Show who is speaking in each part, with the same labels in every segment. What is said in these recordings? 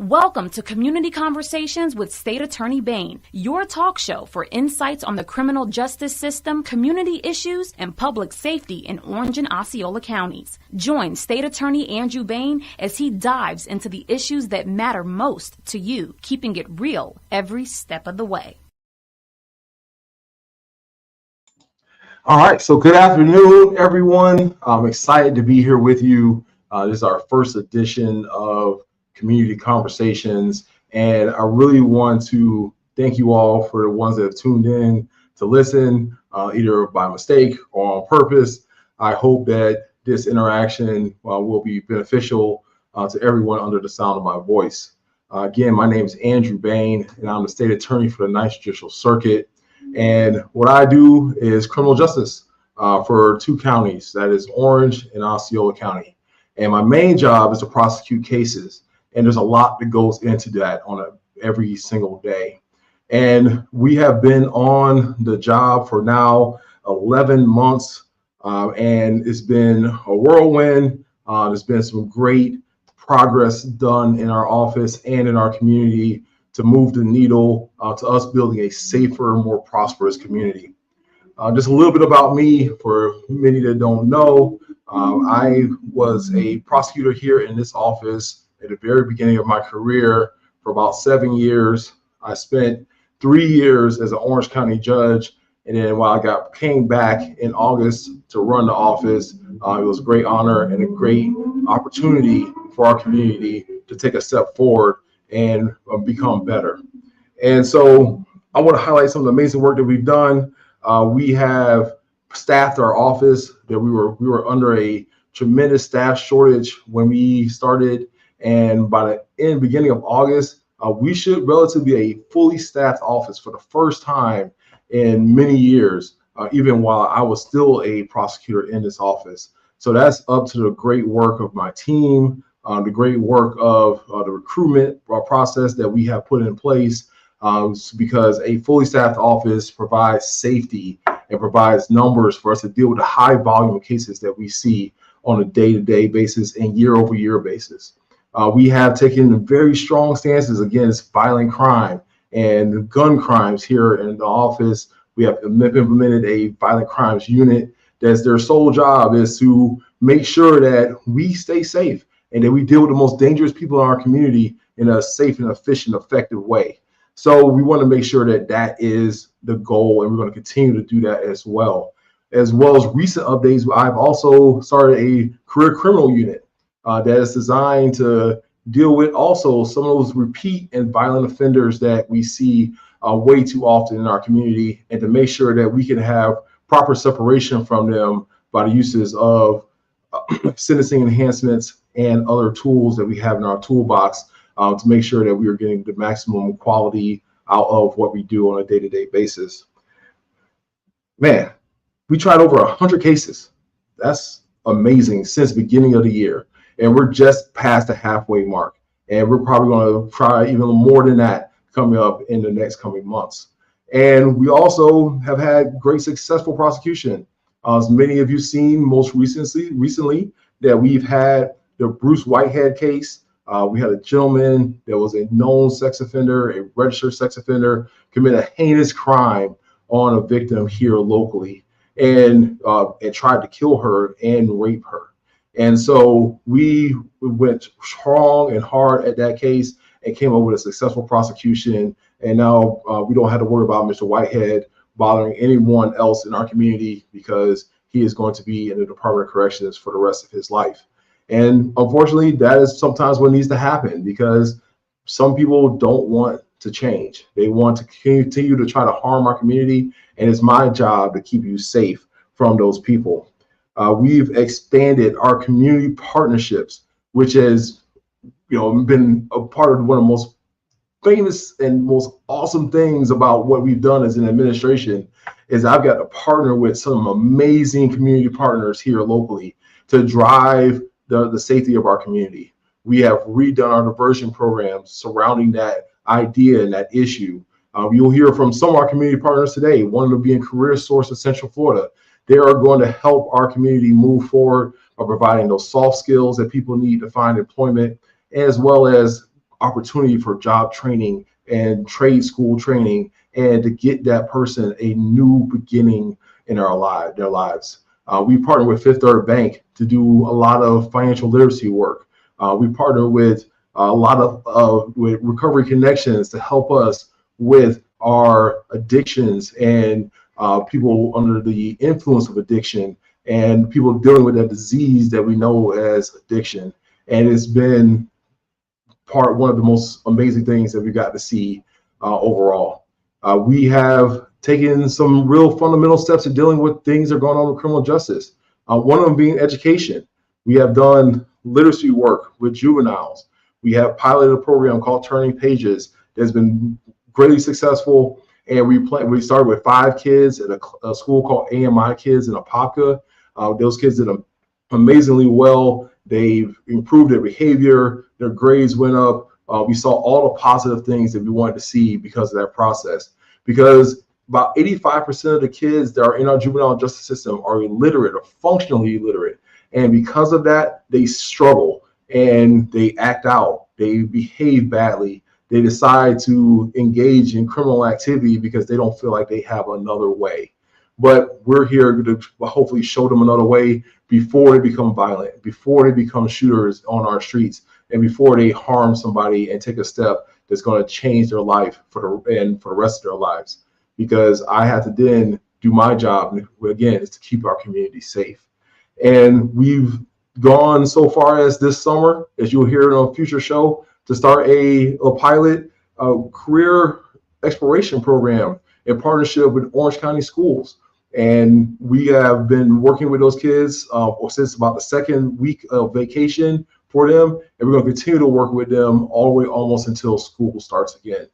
Speaker 1: Welcome to Community Conversations with State Attorney Bain, your talk show for insights on the criminal justice system, community issues, and public safety in Orange and Osceola counties. Join State Attorney Andrew Bain as he dives into the issues that matter most to you, keeping it real every step of the way.
Speaker 2: All right, so good afternoon, everyone. I'm excited to be here with you. This is our first edition of Community Conversations, and I really want to thank you all for the ones that have tuned in to listen, either by mistake or on purpose. I hope that this interaction will be beneficial to everyone under the sound of my voice. Again, my name is Andrew Bain, and I'm the State Attorney for the Ninth Judicial Circuit. And what I do is criminal justice for two counties, that is Orange and Osceola County. And my main job is to prosecute cases. And there's a lot that goes into that on every single day. And we have been on the job for now 11 months, and it's been a whirlwind. There's been some great progress done in our office and in our community to move the needle to us building a safer, more prosperous community. Just a little bit about me for many that don't know. I was a prosecutor here in this office at the very beginning of my career for about 7 years. I spent 3 years as an Orange County judge, and then while I came back in August to run the office, it was a great honor and a great opportunity for our community to take a step forward and become better. And so I want to highlight some of the amazing work that we've done. We have staffed our office. That we were under a tremendous staff shortage when we started. And by the beginning of August, we should relatively be a fully staffed office for the first time in many years, even while I was still a prosecutor in this office. So that's up to the great work of my team, the great work of the recruitment process that we have put in place, because a fully staffed office provides safety and provides numbers for us to deal with the high volume of cases that we see on a day-to-day basis and year-over-year basis. We have taken very strong stances against violent crime and gun crimes here in the office. We have implemented a violent crimes unit that's their sole job is to make sure that we stay safe and that we deal with the most dangerous people in our community in a safe and efficient, effective way. So we want to make sure that that is the goal, and we're going to continue to do that as well. As well as recent updates, I've also started a career criminal unit that is designed to deal with also some of those repeat and violent offenders that we see way too often in our community, and to make sure that we can have proper separation from them by the uses of sentencing enhancements and other tools that we have in our toolbox to make sure that we are getting the maximum quality out of what we do on a day-to-day basis. Man, we tried over 100 cases. That's amazing since the beginning of the year. And we're just past the halfway mark. And we're probably going to try even more than that coming up in the next coming months. And we also have had great successful prosecution. As many of you seen most recently that we've had the Bruce Whitehead case. We had a gentleman that was a known sex offender, a registered sex offender, commit a heinous crime on a victim here locally and tried to kill her and rape her. And so we went strong and hard at that case and came up with a successful prosecution. And now we don't have to worry about Mr. Whitehead bothering anyone else in our community because he is going to be in the Department of Corrections for the rest of his life. And unfortunately, that is sometimes what needs to happen because some people don't want to change. They want to continue to try to harm our community. And it's my job to keep you safe from those people. We've expanded our community partnerships, which has, been a part of one of the most famous and most awesome things about what we've done as an administration. Is I've got to partner with some amazing community partners here locally to drive the safety of our community. We have redone our diversion programs surrounding that idea and that issue. You'll hear from some of our community partners today, one of them being CareerSource of Central Florida. They are going to help our community move forward by providing those soft skills that people need to find employment, as well as opportunity for job training and trade school training, and to get that person a new beginning in their lives. We partner with Fifth Third Bank to do a lot of financial literacy work. We partner with a lot of with Recovery Connections to help us with our addictions and people under the influence of addiction and people dealing with that disease that we know as addiction. And it's been one of the most amazing things that we got to see overall. We have taken some real fundamental steps in dealing with things that are going on with criminal justice. One of them being education. We have done literacy work with juveniles. We have piloted a program called Turning Pages that's been greatly successful. And we started with 5 kids at a school called AMI Kids in Apopka. Those kids did amazingly well. They've improved their behavior. Their grades went up. We saw all the positive things that we wanted to see because of that process. Because about 85% of the kids that are in our juvenile justice system are illiterate or functionally illiterate. And because of that, they struggle and they act out. They behave badly. They decide to engage in criminal activity because they don't feel like they have another way. But we're here to hopefully show them another way before they become violent, before they become shooters on our streets, and before they harm somebody and take a step that's going to change their life for the rest of their lives. Because I have to then do my job, again, is to keep our community safe. And we've gone so far as this summer, as you'll hear in a future show, to start a pilot career exploration program in partnership with Orange County Schools. And we have been working with those kids since about the second week of vacation for them. And we're going to continue to work with them all the way almost until school starts again.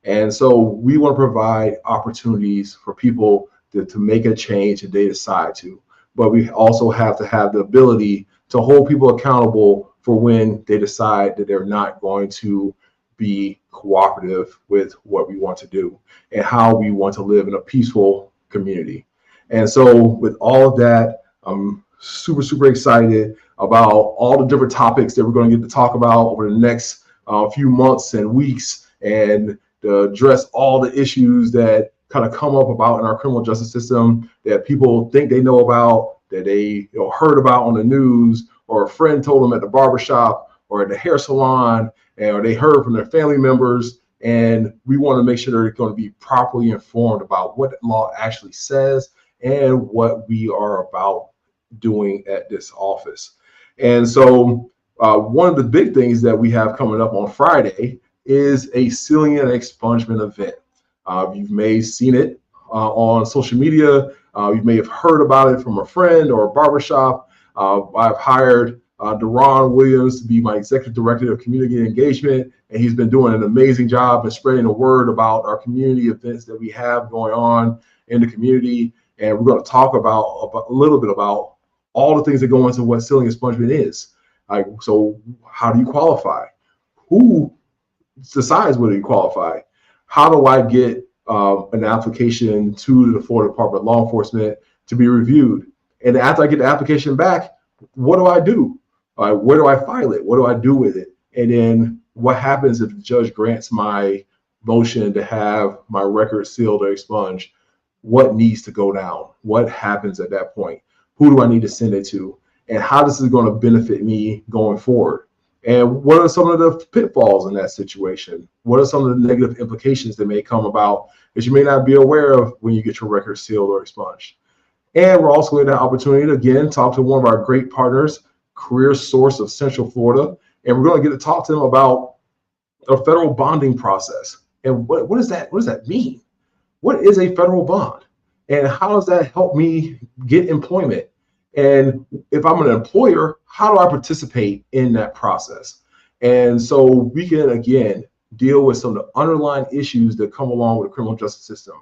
Speaker 2: And so we want to provide opportunities for people to make a change if they decide to. But we also have to have the ability to hold people accountable for when they decide that they're not going to be cooperative with what we want to do and how we want to live in a peaceful community. And so with all of that, I'm super, super excited about all the different topics that we're going to get to talk about over the next few months and weeks, and to address all the issues that kind of come up about in our criminal justice system that people think they know about, that they heard about on the news, or a friend told them at the barbershop or at the hair salon, or they heard from their family members. And we want to make sure they're going to be properly informed about what the law actually says and what we are about doing at this office. And so one of the big things that we have coming up on Friday is a sealing and expungement event. You may have seen it on social media. You may have heard about it from a friend or a barbershop. I've hired Deron Williams to be my executive director of community engagement, and he's been doing an amazing job of spreading the word about our community events that we have going on in the community. And we're going to talk about a little bit about all the things that go into what sealing and expungement is. So how do you qualify? Who decides whether you qualify? How do I get an application to the Florida Department of Law Enforcement to be reviewed? And after I get the application back, what do I do? Where do I file it? What do I do with it? And then what happens if the judge grants my motion to have my record sealed or expunged? What needs to go down? What happens at that point? Who do I need to send it to? And how this is going to benefit me going forward? And what are some of the pitfalls in that situation? What are some of the negative implications that may come about that you may not be aware of when you get your record sealed or expunged? And we're also going to have the opportunity to, again, talk to one of our great partners, CareerSource of Central Florida. And we're going to get to talk to them about a federal bonding process. And what does that mean? What is a federal bond? And how does that help me get employment? And if I'm an employer, how do I participate in that process? And so we can, again, deal with some of the underlying issues that come along with the criminal justice system.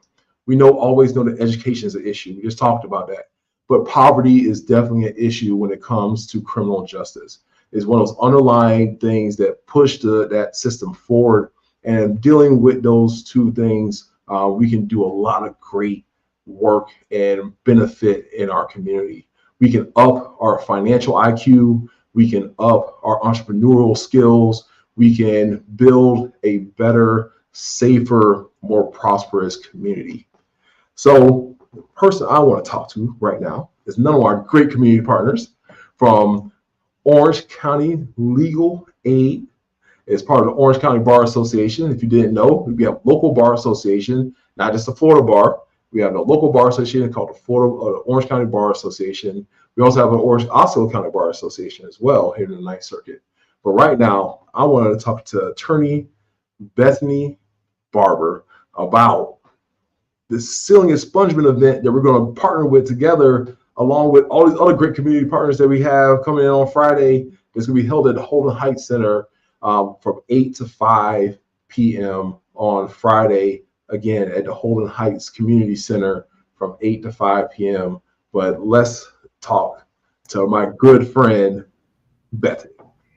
Speaker 2: We always know that education is an issue. We just talked about that. But poverty is definitely an issue when it comes to criminal justice. It's one of those underlying things that push that system forward. And dealing with those two things, we can do a lot of great work and benefit in our community. We can up our financial IQ. We can up our entrepreneurial skills. we can build a better, safer, more prosperous community. So the person I want to talk to right now is none of our great community partners from Orange County Legal Aid. It's part of the Orange County Bar Association. If you didn't know, we have local bar association, not just the Florida bar. We have a local bar association called the Orange County Bar Association. We also have an Orange and Osceola County Bar Association as well here in the Ninth Circuit. But right now, I wanted to talk to Attorney Bethany Barber about the sealing expungement event that we're going to partner with together, along with all these other great community partners that we have coming in on Friday. It's going to be held at the Holden Heights Center from 8 to 5 p.m. on Friday, again at the Holden Heights Community Center from 8 to 5 p.m. But let's talk to my good friend, Bethany.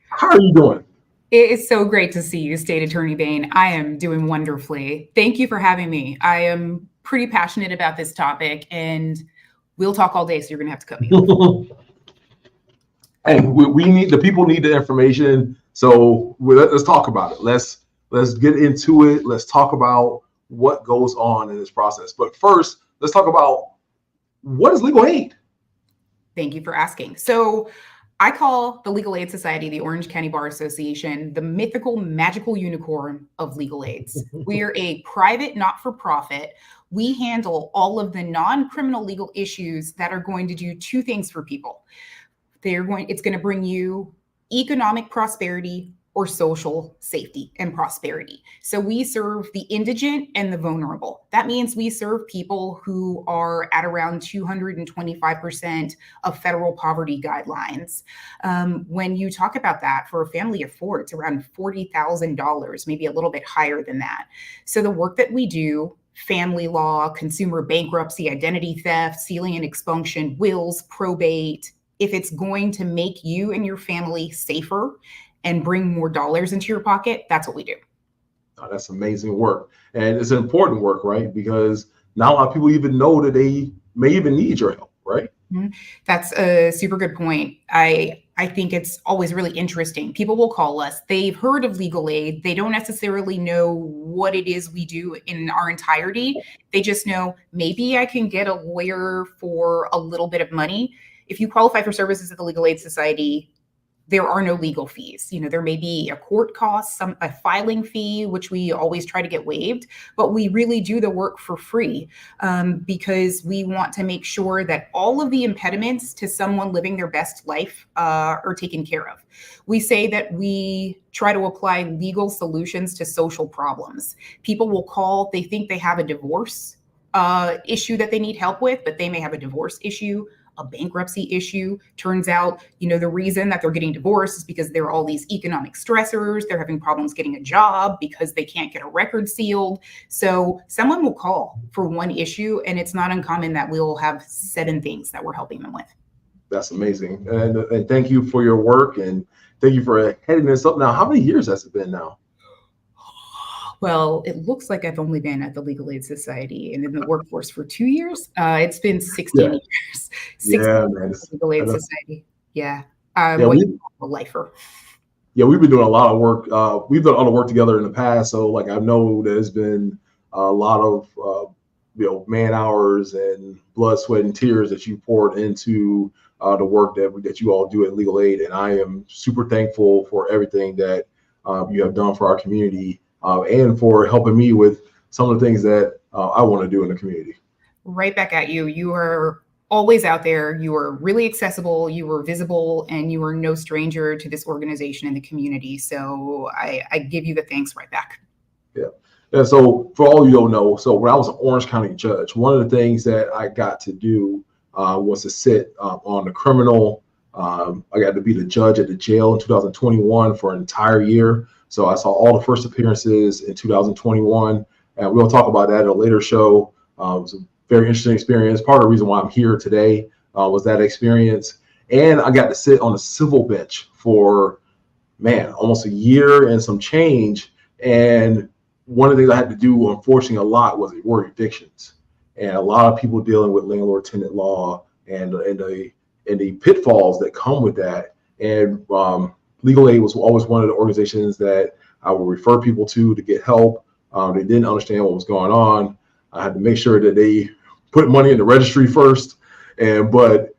Speaker 2: How are you doing?
Speaker 3: It is so great to see you, State Attorney Bain. I am doing wonderfully. Thank you for having me. I am pretty passionate about this topic, and we'll talk all day, so you're going to have to cut me off.
Speaker 2: And we need, the people need the information, so let's talk about it. Let's get into it. Let's talk about what goes on in this process. But first, let's talk about what is legal aid?
Speaker 3: Thank you for asking. So I call the Legal Aid Society, the Orange County Bar Association, the mythical, magical unicorn of legal aids. We are a private, not-for-profit. We handle all of the non-criminal legal issues that are going to do two things for people. It's going to bring you economic prosperity or social safety and prosperity. So we serve the indigent and the vulnerable. That means we serve people who are at around 225% of federal poverty guidelines. When you talk about that, for a family of four, it's around $40,000, maybe a little bit higher than that. So the work that we do, family law, consumer bankruptcy, identity theft, sealing and expunction, wills, probate, if it's going to make you and your family safer and bring more dollars into your pocket, that's what we do.
Speaker 2: Oh, that's amazing work. And it's important work, right? Because not a lot of people even know that they may even need your help, right?
Speaker 3: Mm-hmm. That's a super good point. I think it's always really interesting. People will call us. They've heard of legal aid. They don't necessarily know what it is we do in our entirety. They just know maybe I can get a lawyer for a little bit of money. If you qualify for services at the Legal Aid Society, there are no legal fees. You know, there may be a court cost, a filing fee, which we always try to get waived, but we really do the work for free because we want to make sure that all of the impediments to someone living their best life are taken care of. We say that we try to apply legal solutions to social problems. People will call, they think they have a divorce issue that they need help with, but they may have a divorce issue, a bankruptcy issue. Turns out, the reason that they're getting divorced is because there are all these economic stressors. They're having problems getting a job because they can't get a record sealed. So someone will call for one issue, and it's not uncommon that we'll have 7 things that we're helping them with.
Speaker 2: That's amazing. And thank you for your work, and thank you for heading this up. Now, how many years has it been now?
Speaker 3: Well, it looks like I've only been at the Legal Aid Society and in the workforce for 2 years. It's been 16 years. 16
Speaker 2: man.
Speaker 3: years at the Legal Aid Society. Yeah.
Speaker 2: Yeah,
Speaker 3: a lifer.
Speaker 2: Yeah, we've been doing a lot of work. We've done a lot of work together in the past. So I know there's been a lot of, man hours and blood, sweat, and tears that you poured into the work that you all do at Legal Aid. And I am super thankful for everything that you have done for our community. And for helping me with some of the things that I want to do in the community. Right
Speaker 3: back at you. You are always out there. You are really accessible. You are visible, and you are no stranger to this organization and the community. So I give you the thanks right back. Yeah.
Speaker 2: And so for all you don't know, so when I was an Orange County judge, one of the things that I got to do was to sit on the criminal. I got to be the judge at the jail in 2021 for an entire year. So I saw all the first appearances in 2021, and we'll talk about that at a later show. It was a very interesting experience. Part of the reason why I'm here today was that experience. And I got to sit on a civil bench for, almost a year and some change. And one of the things I had to do, unfortunately, a lot were evictions. And a lot of people dealing with landlord-tenant law and the pitfalls that come with that. And legal aid was always one of the organizations that I would refer people to get help. They didn't understand what was going on. I had to make sure that they put money in the registry first, but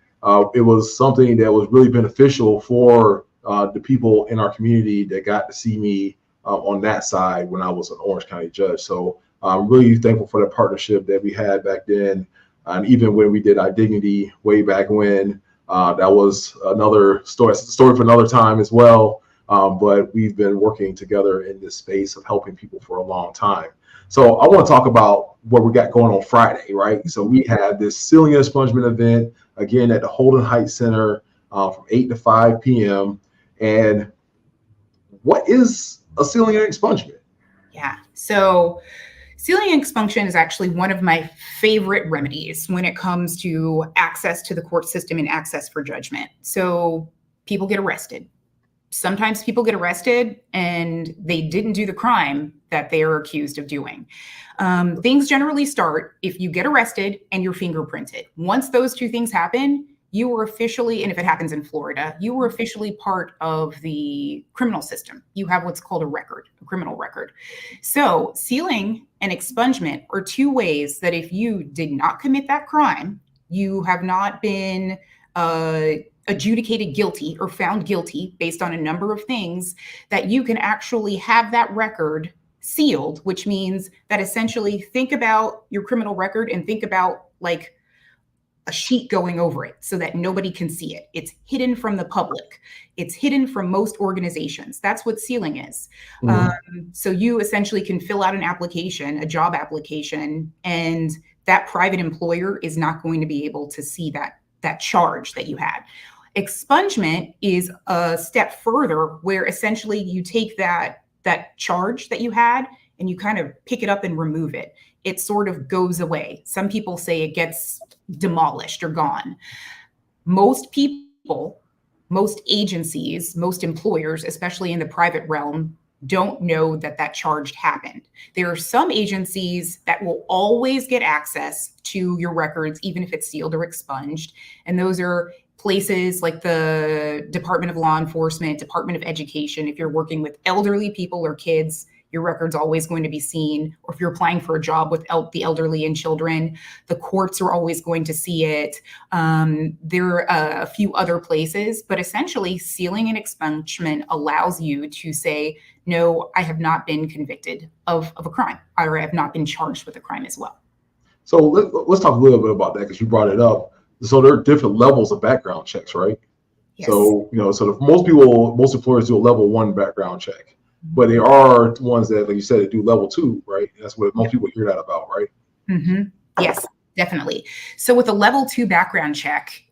Speaker 2: it was something that was really beneficial for the people in our community that got to see me on that side when I was an Orange County judge. So I'm really thankful for the partnership that we had back then. And even when we did iDignity way back when, that was another story for another time as well. But we've been working together in this space of helping people for a long time. So I want to talk about what we got going on Friday, right? So we have this sealing and expungement event, again, at the Holden Heights Center from 8 to 5 p.m. And what is a sealing and expungement?
Speaker 3: Yeah, so sealing and expunction is actually one of my favorite remedies when it comes to access to the court system and access for judgment. So people get arrested. Sometimes people get arrested and they didn't do the crime that they are accused of doing. Things generally start if you get arrested and you're fingerprinted. Once those two things happen, you were officially, and if it happens in Florida, you were officially part of the criminal system. You have what's called a criminal record. So sealing and expungement are two ways that if you did not commit that crime, you have not been adjudicated guilty or found guilty based on a number of things, that you can actually have that record sealed, which means that essentially think about your criminal record and think about like a sheet going over it so that nobody can see it. It's hidden from the public. It's hidden from most organizations. That's what sealing is. Mm-hmm. So you essentially can fill out an application, a job application, and that private employer is not going to be able to see that charge that you had. Expungement is a step further where essentially you take that charge that you had and you kind of pick it up and remove it. It sort of goes away. Some people say it gets demolished or gone. Most people, most agencies, most employers, especially in the private realm, don't know that charge happened. There are some agencies that will always get access to your records, even if it's sealed or expunged. And those are places like the Department of Law Enforcement, Department of Education. If you're working with elderly people or kids, your record's always going to be seen. Or if you're applying for a job with the elderly and children, the courts are always going to see it. There are a few other places, but essentially sealing and expungement allows you to say, no, I have not been convicted of a crime, or I have not been charged with a crime as well.
Speaker 2: So let's talk a little bit about that, because you brought it up. So there are different levels of background checks, right?
Speaker 3: Yes.
Speaker 2: So, most employers do a level 1 background check. But there are ones that, like you said, do level 2, right? That's what most people hear that about, right?
Speaker 3: Mm-hmm. Yes, definitely. So with a level 2 background check,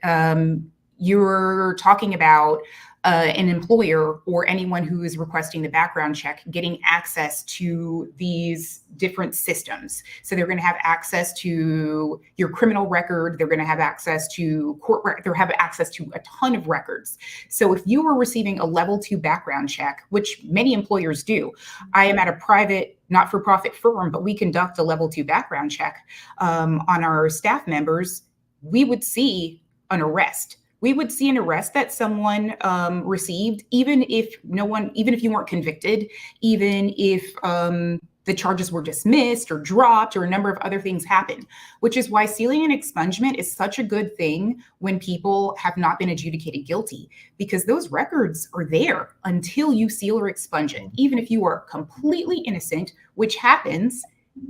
Speaker 3: you're talking about an employer or anyone who is requesting the background check getting access to these different systems. So they're going to have access to your criminal record. They're going to have access to they have access to a ton of records. So if you were receiving a level 2 background check, which many employers do, I am at a private not-for-profit firm, but we conduct a level 2 background check on our staff members. We would see an arrest. We would see an arrest that someone received, even if you weren't convicted, even if the charges were dismissed or dropped or a number of other things happen, which is why sealing and expungement is such a good thing when people have not been adjudicated guilty, because those records are there until you seal or expunge it. Even if you are completely innocent, which happens,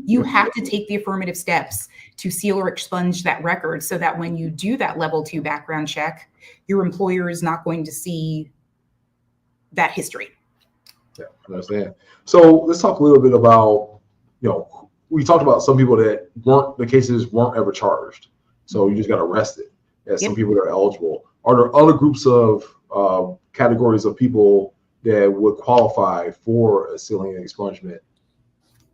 Speaker 3: you have to take the affirmative steps to seal or expunge that record so that when you do that level 2 background check, your employer is not going to see that history.
Speaker 2: Yeah, I understand. So let's talk a little bit about, we talked about some people that the cases weren't ever charged. So you just got arrested. And some people that are eligible. Are there other groups of categories of people that would qualify for a sealing and expungement?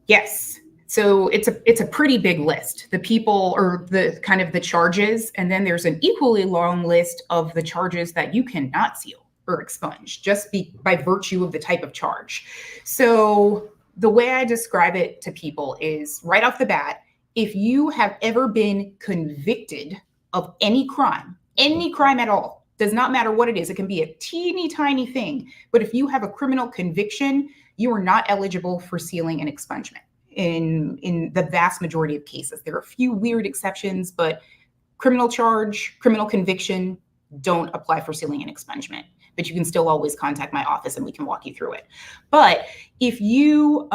Speaker 3: Yes. So it's a pretty big list. The people or the kind of the charges, and then there's an equally long list of the charges that you cannot seal or expunge just by virtue of the type of charge. So the way I describe it to people is right off the bat, if you have ever been convicted of any crime at all, Does not matter what it is. It can be a teeny tiny thing. But if you have a criminal conviction, you are not eligible for sealing and expungement in the vast majority of cases. There are a few weird exceptions, but criminal charge, criminal conviction don't apply for sealing and expungement. But you can still always contact my office and we can walk you through it. But if you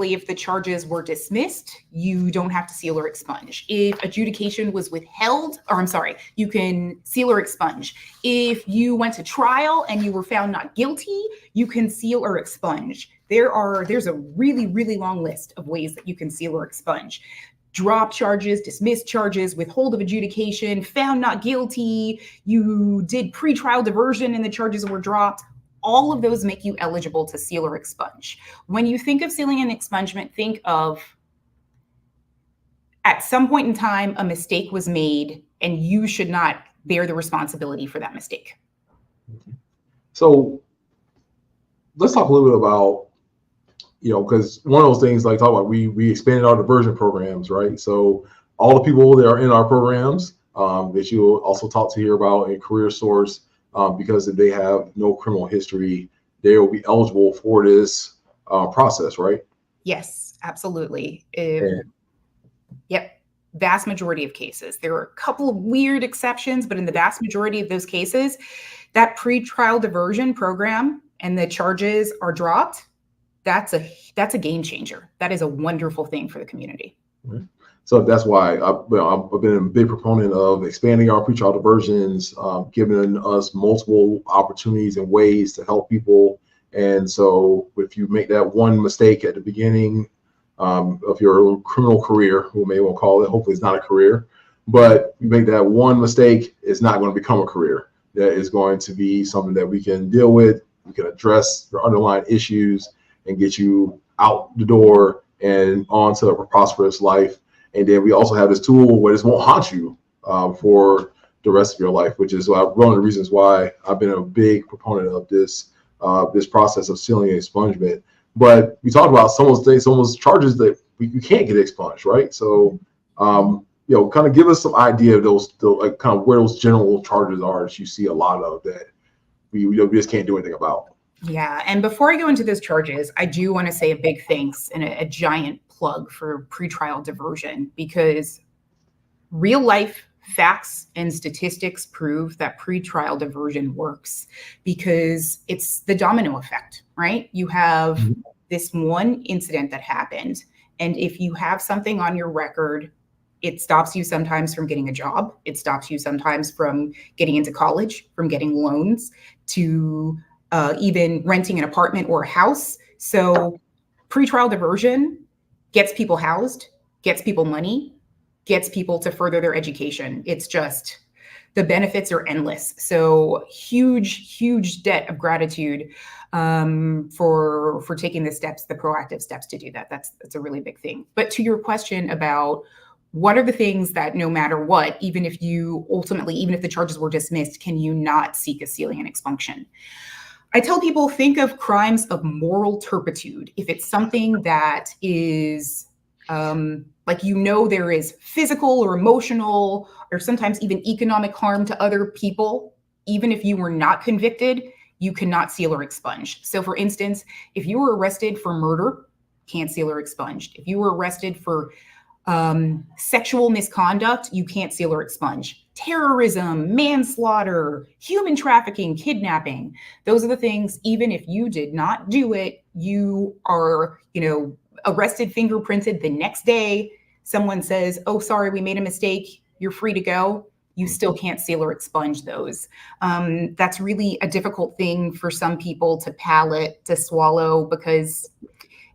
Speaker 3: if the charges were dismissed, you don't have to seal or expunge. If adjudication was withheld, you can seal or expunge. If you went to trial and you were found not guilty, you can seal or expunge. There's a really, really long list of ways that you can seal or expunge. Drop charges, dismiss charges, withhold of adjudication, found not guilty, you did pretrial diversion and the charges were dropped. All of those make you eligible to seal or expunge. When you think of sealing and expungement, think of at some point in time, a mistake was made and you should not bear the responsibility for that mistake.
Speaker 2: So let's talk a little bit about, because one of those things, like talk about, we expanded our diversion programs, right? So all the people that are in our programs that you will also talk to here about in CareerSource, because if they have no criminal history, they will be eligible for this process, right?
Speaker 3: Yes, absolutely. Yep. Vast majority of cases. There are a couple of weird exceptions, but in the vast majority of those cases, that pretrial diversion program and the charges are dropped. That's a game changer. That is a wonderful thing for the community.
Speaker 2: Mm-hmm. So that's why I've been a big proponent of expanding our pretrial diversions, giving us multiple opportunities and ways to help people. And so if you make that one mistake at the beginning of your criminal career, who may well call it, hopefully it's not a career, but you make that one mistake, it's not going to become a career. That is going to be something that we can deal with. We can address your underlying issues and get you out the door and onto a prosperous life. And then we also have this tool where this won't haunt you for the rest of your life, which is one of the reasons why I've been a big proponent of this process of sealing and expungement. But we talked about some of those charges that you can't get expunged, right? So, kind of give us some idea of those, like kind of where those general charges are that you see a lot of that we just can't do anything about.
Speaker 3: Yeah, and before I go into those charges, I do want to say a big thanks and a giant plug for pretrial diversion, because real life facts and statistics prove that pretrial diversion works, because it's the domino effect, right? You have this one incident that happened, and if you have something on your record, it stops you sometimes from getting a job. It stops you sometimes from getting into college, from getting loans, to even renting an apartment or a house. So pretrial diversion gets people housed, gets people money, gets people to further their education. It's just, the benefits are endless. So huge debt of gratitude for taking the proactive steps to do that. That's a really big thing. But to your question about what are the things that no matter what, even if the charges were dismissed, can you not seek a sealing and expunction? I tell people, think of crimes of moral turpitude. If it's something that is there is physical or emotional or sometimes even economic harm to other people, even if you were not convicted, you cannot seal or expunge. So for instance, if you were arrested for murder, can't seal or expunge. If you were arrested for sexual misconduct, you can't seal or expunge. Terrorism, manslaughter, human trafficking, kidnapping. Those are the things, even if you did not do it, you are, arrested, fingerprinted the next day. Someone says, oh, sorry, we made a mistake. You're free to go. You still can't seal or expunge those. That's really a difficult thing for some people to swallow, because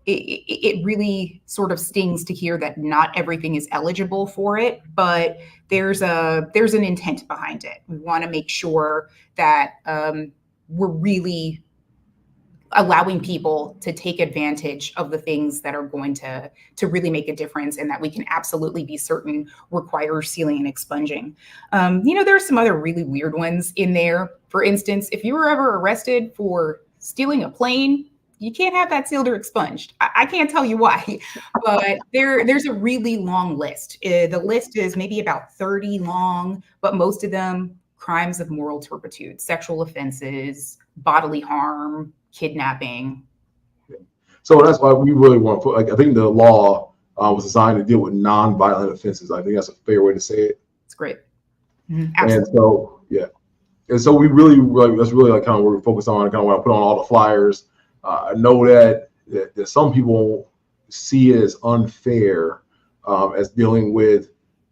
Speaker 3: it really sort of stings to hear that not everything is eligible for it, but there's an intent behind it. We want to make sure that we're really allowing people to take advantage of the things that are going to really make a difference, and that we can absolutely be certain require sealing and expunging. There's some other really weird ones in there. For instance, if you were ever arrested for stealing a plane, you can't have that sealed or expunged. I can't tell you why, but there's a really long list. The list is maybe about 30 long, but most of them crimes of moral turpitude, sexual offenses, bodily harm, kidnapping.
Speaker 2: So that's why we really want to put, like, I think the law was designed to deal with non-violent offenses. I think that's a fair way to say it.
Speaker 3: It's great.
Speaker 2: And so, yeah. And so we really, that's really like kind of what we're focused on, kind of what I put on all the flyers. I know that some people see it as unfair as dealing with,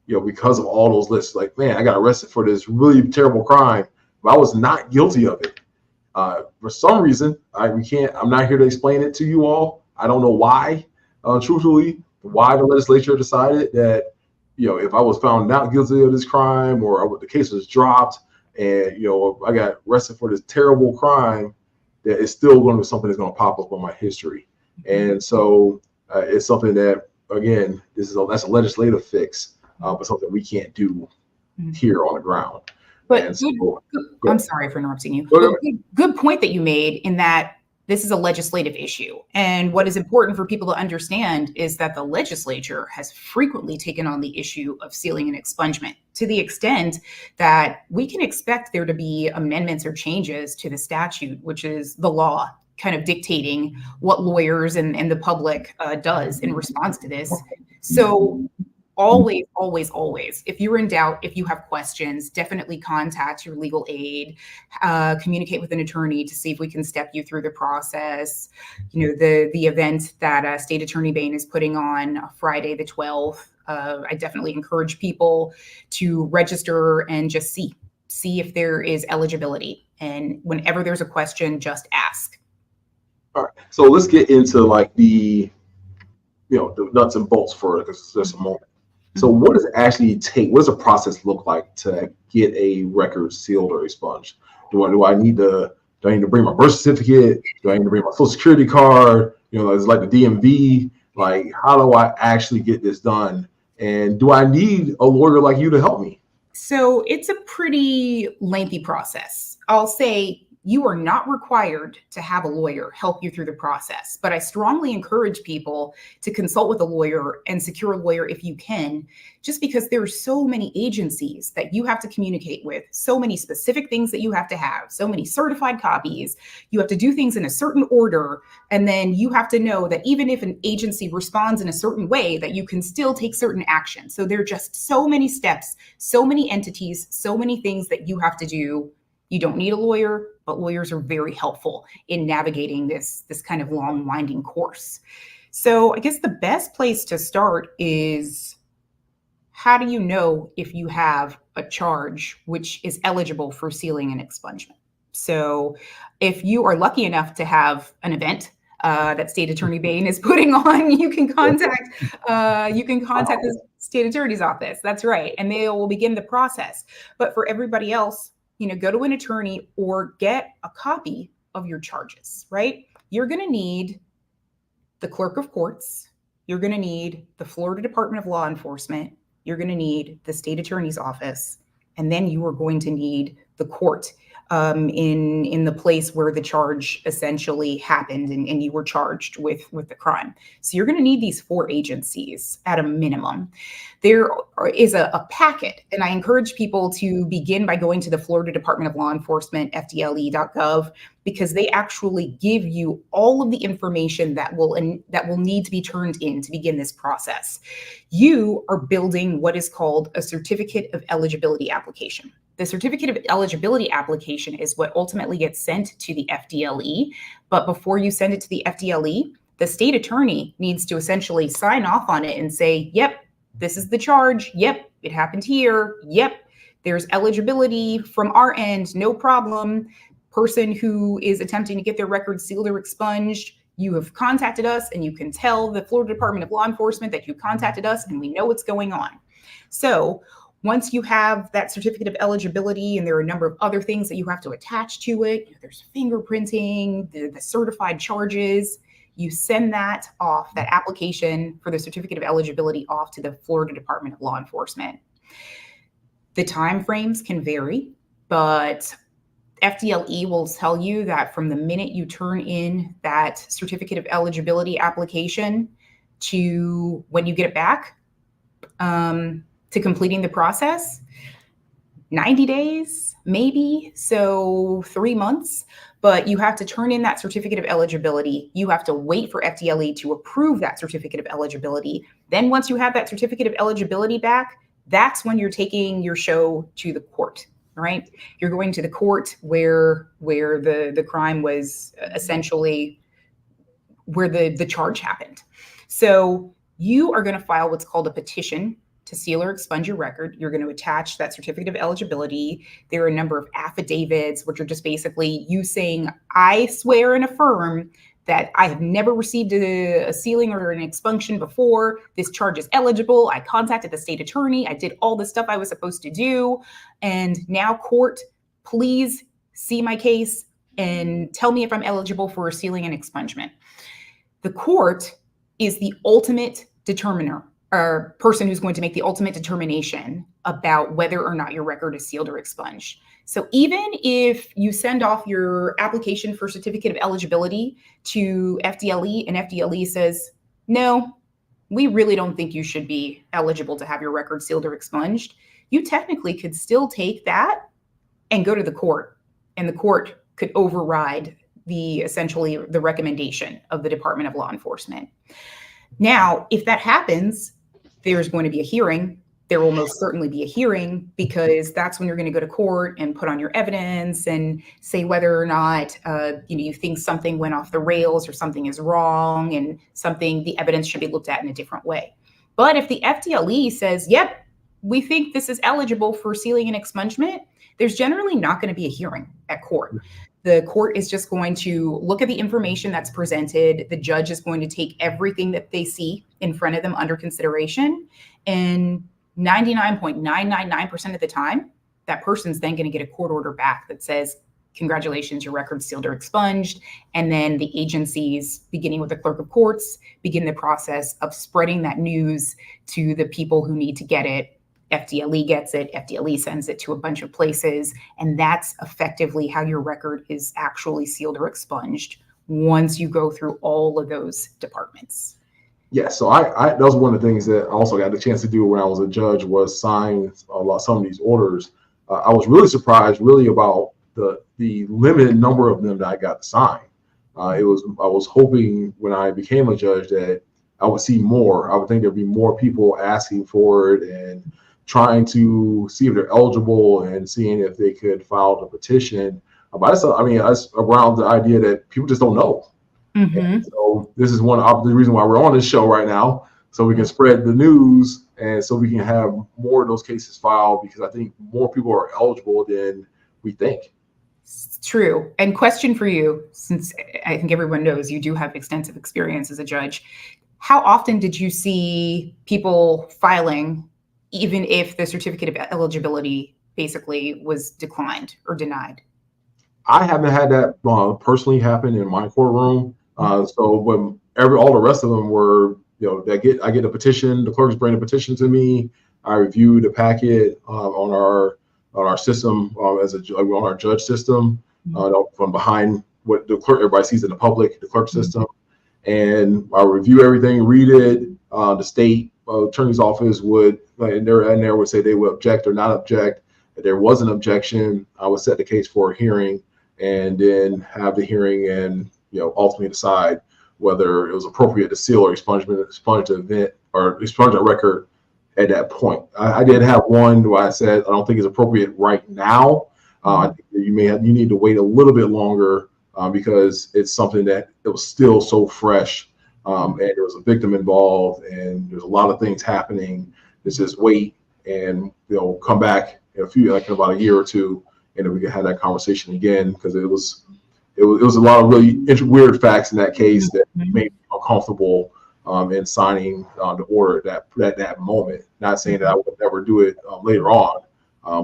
Speaker 2: because of all those lists, like, man, I got arrested for this really terrible crime, but I was not guilty of it. For some reason, I'm not here to explain it to you all. I don't know why, truthfully, why the legislature decided that, if I was found not guilty of this crime or the case was dropped and, I got arrested for this terrible crime, that it's still going to be something that's going to pop up on my history. And so it's something that, again, that's a legislative fix, but something we can't do here on the ground.
Speaker 3: But I'm sorry for interrupting you. Good point that you made in that this is a legislative issue. And what is important for people to understand is that the legislature has frequently taken on the issue of sealing and expungement to the extent that we can expect there to be amendments or changes to the statute, which is the law kind of dictating what lawyers and the public does in response to this. So always, if you're in doubt, if you have questions, definitely contact your legal aid, communicate with an attorney to see if we can step you through the process. The event that State Attorney Bain is putting on Friday the 12th, I definitely encourage people to register and just see if there is eligibility. And whenever there's a question, just ask.
Speaker 2: All right. So let's get into like the nuts and bolts for it, because there's a moment. So what does it actually take? What does the process look like to get a record sealed or expunged? Do I need to bring my birth certificate? Do I need to bring my social security card? It's like the DMV. Like, how do I actually get this done? And do I need a lawyer like you to help me?
Speaker 3: So it's a pretty lengthy process. I'll say you are not required to have a lawyer help you through the process, but I strongly encourage people to consult with a lawyer and secure a lawyer if you can, just because there are so many agencies that you have to communicate with, so many specific things that you have to have, so many certified copies. You have to do things in a certain order, and then you have to know that even if an agency responds in a certain way, that you can still take certain action. So there are just so many steps, so many entities, so many things that you have to do. You don't need a lawyer, but lawyers are very helpful in navigating this kind of long, winding course. So I guess the best place to start is, how do you know if you have a charge which is eligible for sealing and expungement? So if you are lucky enough to have an event that State Attorney Bain is putting on, you can contact the State Attorney's office. That's right. And they will begin the process. But for everybody else, go to an attorney or get a copy of your charges, right? You're going to need the clerk of courts. You're going to need the Florida Department of Law Enforcement. You're going to need the state attorney's office. And then you are going to need the court in the place where the charge essentially happened and you were charged with the crime. So you're going to need these 4 agencies at a minimum. There is a packet, and I encourage people to begin by going to the Florida Department of Law Enforcement, FDLE.gov, because they actually give you all of the information that will need to be turned in to begin this process. You are building what is called a certificate of eligibility application. The certificate of eligibility application is what ultimately gets sent to the FDLE. But before you send it to the FDLE, the state attorney needs to essentially sign off on it and say, yep, this is the charge. Yep, it happened here. Yep, there's eligibility from our end. No problem. Person who is attempting to get their records sealed or expunged, you have contacted us, and you can tell the Florida Department of Law Enforcement that you contacted us and we know what's going on. So once you have that certificate of eligibility, and there are a number of other things that you have to attach to it, there's fingerprinting, the certified charges, you send that off, that application for the certificate of eligibility off to the Florida Department of Law Enforcement. The timeframes can vary, but FDLE will tell you that from the minute you turn in that certificate of eligibility application to when you get it back, to completing the process, 90 days, maybe, so 3 months, but you have to turn in that certificate of eligibility. You have to wait for FDLE to approve that certificate of eligibility. Then once you have that certificate of eligibility back, that's when you're taking your show to the court, right? You're going to the court where the crime was essentially where the charge happened. So you are going to file what's called a petition to seal or expunge your record. You're going to attach that certificate of eligibility. There are a number of affidavits, which are just basically you saying, I swear and affirm that I have never received a sealing or an expunction before. This charge is eligible. I contacted the state attorney. I did all the stuff I was supposed to do. And now court, please see my case and tell me if I'm eligible for a sealing and expungement. The court is the ultimate determiner, or person who's going to make the ultimate determination about whether or not your record is sealed or expunged. So even if you send off your application for certificate of eligibility to FDLE and FDLE says, no, we really don't think you should be eligible to have your record sealed or expunged, you technically could still take that and go to the court, and the court could override essentially the recommendation of the Department of Law Enforcement. Now, if that happens, there's going to be a hearing. There will most certainly be a hearing, because that's when you're going to go to court and put on your evidence and say whether or not you think something went off the rails or something is wrong and the evidence should be looked at in a different way. But if the FDLE says, yep, we think this is eligible for sealing and expungement, there's generally not going to be a hearing at court. The court is just going to look at the information that's presented. The judge is going to take everything that they see in front of them under consideration. And 99.999% of the time, that person's then going to get a court order back that says, congratulations, your record's sealed or expunged. And then the agencies, beginning with the clerk of courts, begin the process of spreading that news to the people who need to get it. FDLE gets it, FDLE sends it to a bunch of places, and that's effectively how your record is actually sealed or expunged once you go through all of those departments.
Speaker 2: Yeah, so I that was one of the things that I also got the chance to do when I was a judge, was sign some of these orders. I was really surprised about the limited number of them that I got to sign. I was hoping when I became a judge that I would see more. I would think there'd be more people asking for it and trying to see if they're eligible and seeing if they could file the petition. But that's around the idea that people just don't know. Mm-hmm. So this is one of the reasons why we're on this show right now, so we can spread the news and so we can have more of those cases filed, because I think more people are eligible than we think.
Speaker 3: It's true. And question for you, since I think everyone knows you do have extensive experience as a judge, how often did you see people filing even if the certificate of eligibility basically was declined or denied?
Speaker 2: I haven't had that personally happen in my courtroom. So when all the rest of them were, I get a petition, the clerks bring a petition to me, I review the packet on our system on our judge system, from behind what the clerk, everybody sees in the public, the clerk system, and I review everything, read it. The state attorney's office would say they would object or not object. If there was an objection, I would set the case for a hearing, and then have the hearing and ultimately decide whether it was appropriate to seal or expunge the event or expunge a record at that point. I did have one where I said I don't think it's appropriate right now. I think that you need to wait a little bit longer because it's something that it was still so fresh, and there was a victim involved, and there's a lot of things happening. It's just wait and come back in about a year or two, and then we can have that conversation again, because it was a lot of really weird facts in that case that made me uncomfortable in signing the order at that moment. Not saying that I would never do it later on,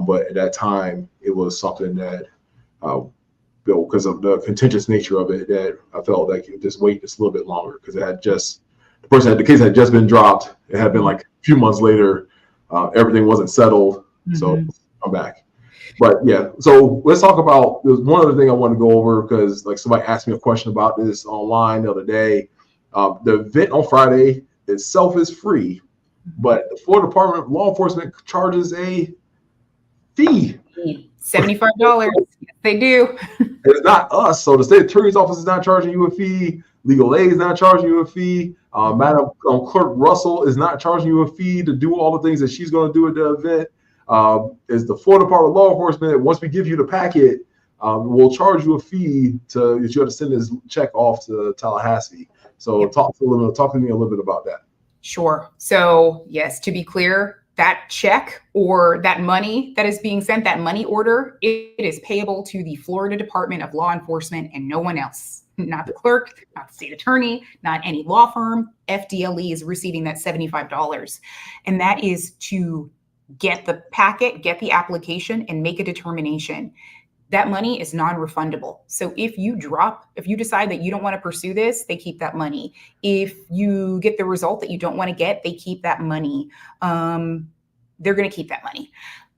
Speaker 2: but at that time it was something that, because of the contentious nature of it, that I felt like you just wait just a little bit longer, because the case had just been dropped. It had been like a few months later. Everything wasn't settled, so come back. But yeah, so let's talk about, there's one other thing I want to go over, because like somebody asked me a question about this online the other day. The event on Friday itself is free, but the Florida Department of Law Enforcement charges a fee.
Speaker 3: $75. Yes, they do.
Speaker 2: It's not us. So the state attorney's office is not charging you a fee. Legal aid is not charging you a fee. Madam Clerk Russell is not charging you a fee to do all the things that she's going to do at the event. Is the Florida Department of Law Enforcement, once we give you the packet, we'll charge you a fee that you have to send this check off to Tallahassee. So talk to me a little bit about that.
Speaker 3: Sure. So yes, to be clear, that check or that money that is being sent, that money order, it is payable to the Florida Department of Law Enforcement and no one else. Not the clerk, not the state attorney, not any law firm. FDLE is receiving that $75. And that is to get the packet, get the application, and make a determination. That money is non-refundable. So if you decide that you don't want to pursue this, they keep that money. If you get the result that you don't want to get, they keep that money. They're going to keep that money.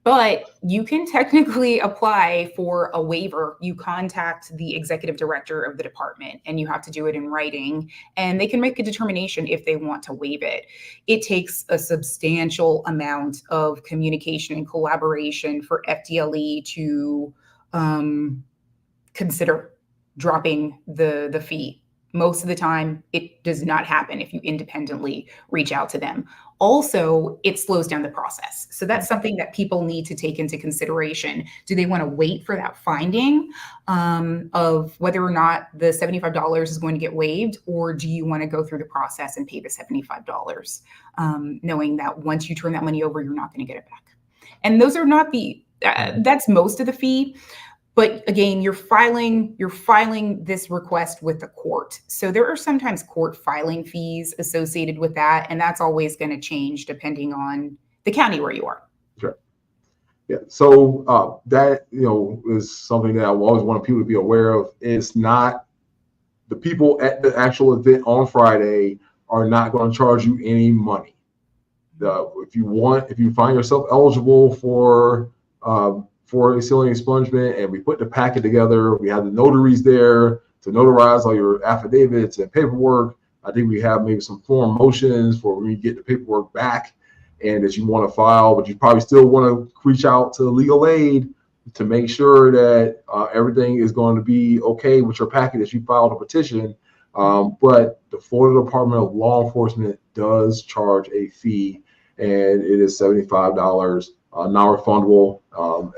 Speaker 3: But you can technically apply for a waiver. You contact the executive director of the department, and you have to do it in writing, and they can make a determination if they want to waive it. It takes a substantial amount of communication and collaboration for FDLE to consider dropping the fee. Most of the time, it does not happen if you independently reach out to them. Also, it slows down the process. So that's something that people need to take into consideration. Do they want to wait for that finding of whether or not the $75 is going to get waived, or do you want to go through the process and pay the $75, knowing that once you turn that money over, you're not going to get it back? And those are not that's most of the fee. But again, you're filing this request with the court. So there are sometimes court filing fees associated with that. And that's always going to change depending on the county where you are.
Speaker 2: Sure. Yeah. So that, is something that I always want people to be aware of. It's not the people at the actual event on Friday are not going to charge you any money. If you find yourself eligible for a ceiling expungement, and we put the packet together, we have the notaries there to notarize all your affidavits and paperwork. I think we have maybe some form motions for when you get the paperwork back and that you want to file, but you probably still want to reach out to legal aid to make sure that everything is going to be okay with your packet as you filed a petition. But the Florida Department of Law Enforcement does charge a fee, and it is $75. Non-refundable,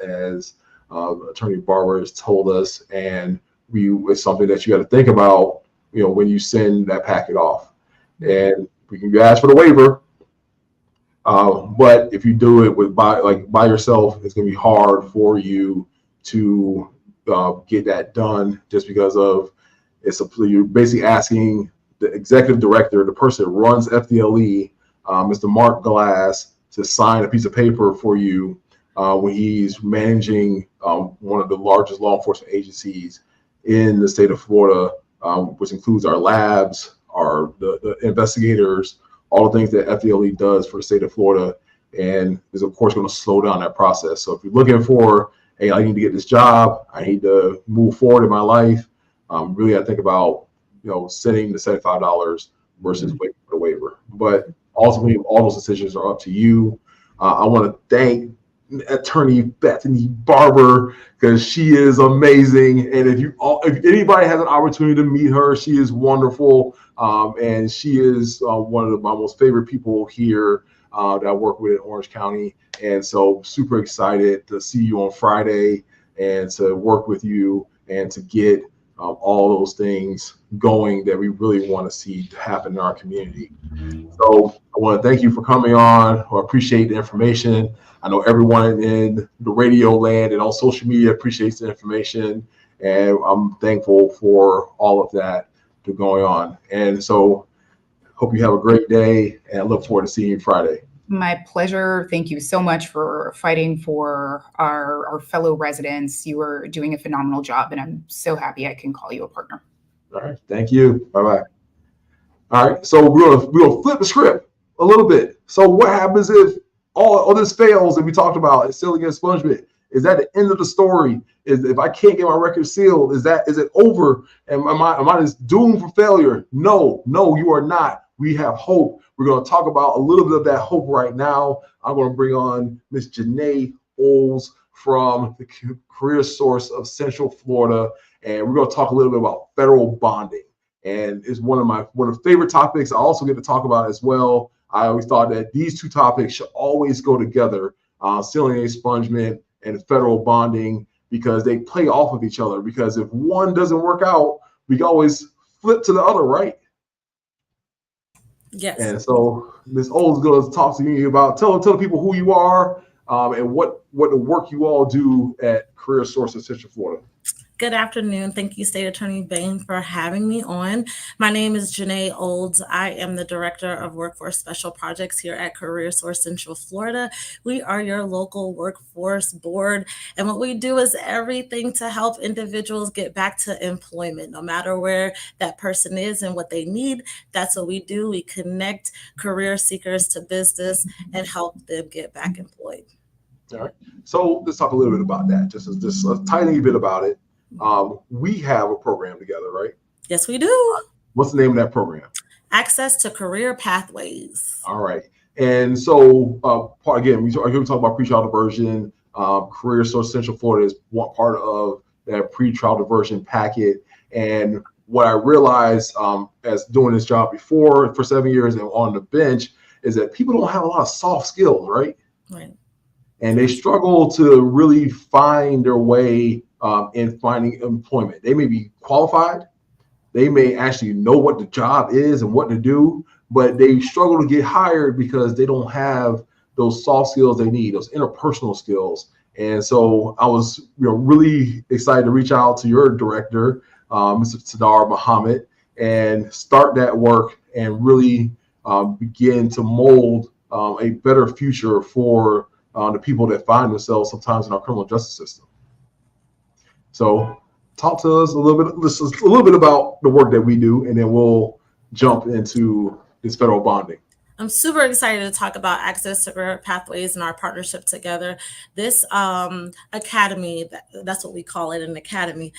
Speaker 2: as Attorney Barber has told us, and it's something that you got to think about, when you send that packet off. And we can ask for the waiver, but if you do it by yourself, it's going to be hard for you to get that done, just because of you're basically asking the executive director, the person that runs FDLE, Mr. Mark Glass, to sign a piece of paper for you when he's managing one of the largest law enforcement agencies in the state of Florida, which includes our labs, the investigators, all the things that FDLE does for the state of Florida, and is of course going to slow down that process. So if you're looking for, hey, I need to get this job, I need to move forward in my life, really I think about sending the $75 versus waiting for the waiver. But ultimately, all those decisions are up to you. I want to thank Attorney Bethany Barber, because she is amazing. And if anybody has an opportunity to meet her, she is wonderful. And she is one of my most favorite people here that I work with in Orange County. And so super excited to see you on Friday and to work with you and to get all those things going that we really want to see happen in our community. So I want to thank you for coming on. I appreciate the information. I know everyone in the radio land and on social media appreciates the information, and I'm thankful for all of that going on. And so hope you have a great day, and I look forward to seeing you Friday.
Speaker 3: My pleasure. Thank you so much for fighting for our fellow residents. You are doing a phenomenal job, and I'm so happy I can call you a partner.
Speaker 2: All right. Thank you. Bye-bye. All right. So we're gonna flip the script a little bit. So what happens if all this fails that we talked about, ceiling expungement? Is that the end of the story? Is if I can't get my record sealed, is it over? And am I just doomed for failure? No, you are not. We have hope. We're going to talk about a little bit of that hope right now. I'm going to bring on Ms. Janae Oles from the CareerSource of Central Florida, and we're going to talk a little bit about federal bonding. And it's one of my favorite topics. I also get to talk about as well. I always thought that these two topics should always go together, sealing and expungement and federal bonding, because they play off of each other. Because if one doesn't work out, we can always flip to the other, right?
Speaker 4: Yes.
Speaker 2: And so Ms. Oles is going to talk to you about, tell people who you are and what the work you all do at CareerSource in Central Florida.
Speaker 4: Good afternoon. Thank you, State Attorney Bain, for having me on. My name is Janae Olds. I am the Director of Workforce Special Projects here at CareerSource Central Florida. We are your local workforce board, and what we do is everything to help individuals get back to employment, no matter where that person is and what they need. That's what we do. We connect career seekers to business and help them get back employed.
Speaker 2: All right. So let's talk a little bit about that, just a tiny bit about it. We have a program together, right?
Speaker 4: Yes, we do.
Speaker 2: What's the name of that program?
Speaker 4: Access to Career Pathways.
Speaker 2: All right. And so, again, we're going to talk about pretrial diversion. CareerSource Central Florida is one part of that pretrial diversion packet. And what I realized as doing this job before for 7 years and on the bench is that people don't have a lot of soft skills, right?
Speaker 4: Right.
Speaker 2: And they struggle to really find their way in finding employment. They may be qualified, they may actually know what the job is and what to do, but they struggle to get hired because they don't have those soft skills they need, those interpersonal skills. And so I was really excited to reach out to your director, Mr. Tadar Muhammad, and start that work and really begin to mold a better future for the people that find themselves sometimes in our criminal justice system. So talk to us a little bit about the work that we do, and then we'll jump into this federal bonding.
Speaker 4: I'm super excited to talk about Access to Career Pathways and our partnership together. This academy, that's what we call it, an academy,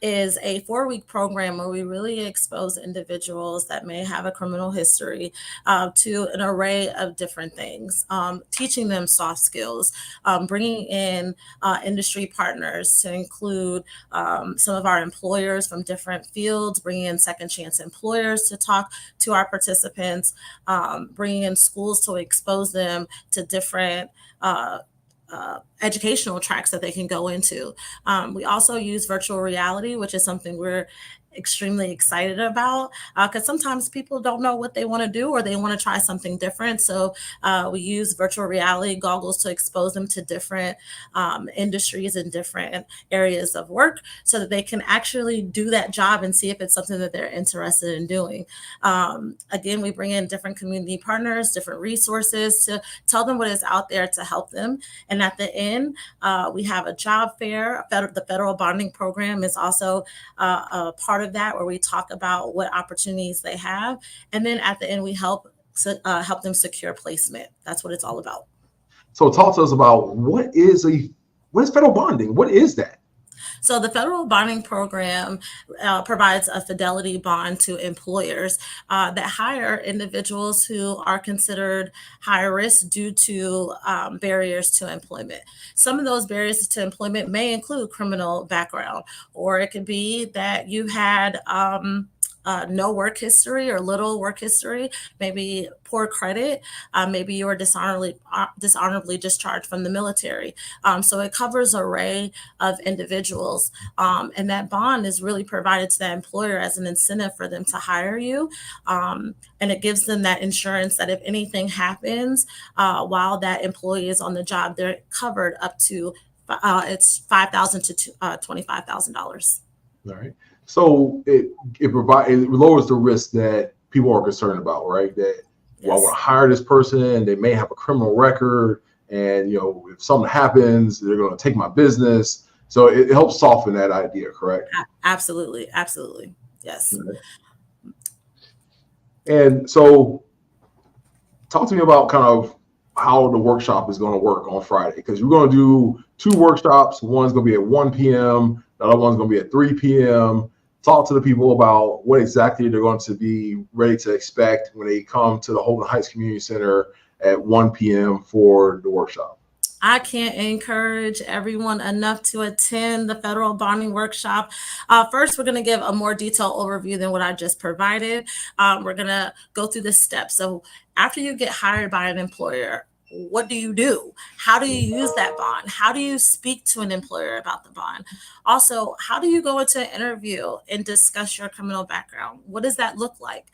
Speaker 4: is a 4-week program where we really expose individuals that may have a criminal history to an array of different things, teaching them soft skills, bringing in industry partners to include some of our employers from different fields, bringing in second chance employers to talk to our participants, bringing in schools to expose them to different educational tracks that they can go into. We also use virtual reality, which is something we're extremely excited about because sometimes people don't know what they want to do or they want to try something different. So we use virtual reality goggles to expose them to different industries and different areas of work so that they can actually do that job and see if it's something that they're interested in doing. Again, we bring in different community partners, different resources to tell them what is out there to help them. And at the end, we have a job fair. The federal bonding program is also a part of that, where we talk about what opportunities they have, and then at the end we help them secure placement. That's what it's all about.
Speaker 2: So talk to us about what is federal bonding? What is that?
Speaker 4: So the federal bonding program provides a fidelity bond to employers that hire individuals who are considered high risk due to barriers to employment. Some of those barriers to employment may include criminal background, or it could be that you had no work history or little work history, maybe poor credit, maybe you were dishonorably discharged from the military. So it covers an array of individuals. And that bond is really provided to that employer as an incentive for them to hire you. And it gives them that insurance that if anything happens while that employee is on the job, they're covered up to it's $5,000 to $25,000.
Speaker 2: All right. So it lowers the risk that people are concerned about, right? That I want to hire this person, they may have a criminal record, and if something happens, they're going to take my business. So it helps soften that idea, correct?
Speaker 4: Absolutely, yes.
Speaker 2: And so, talk to me about kind of how the workshop is going to work on Friday, because we're going to do 2 workshops. One's going to be at 1 p.m. The other one's going to be at 3 p.m. Talk to the people about what exactly they're going to be ready to expect when they come to the Holden Heights Community Center at 1 p.m. for the workshop.
Speaker 4: I can't encourage everyone enough to attend the federal bonding workshop. First, we're going to give a more detailed overview than what I just provided. We're going to go through the steps. So after you get hired by an employer, what do you do? How do you use that bond? How do you speak to an employer about the bond? Also, how do you go into an interview and discuss your criminal background? What does that look like?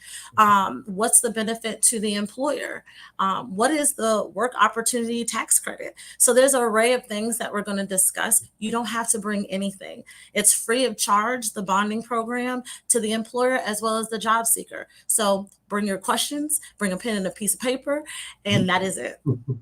Speaker 4: What's the benefit to the employer? What is the work opportunity tax credit? So there's an array of things that we're going to discuss. You don't have to bring anything. It's free of charge, the bonding program, to the employer as well as the job seeker. So bring your questions, bring a pen and a piece of paper, and that is it.
Speaker 2: All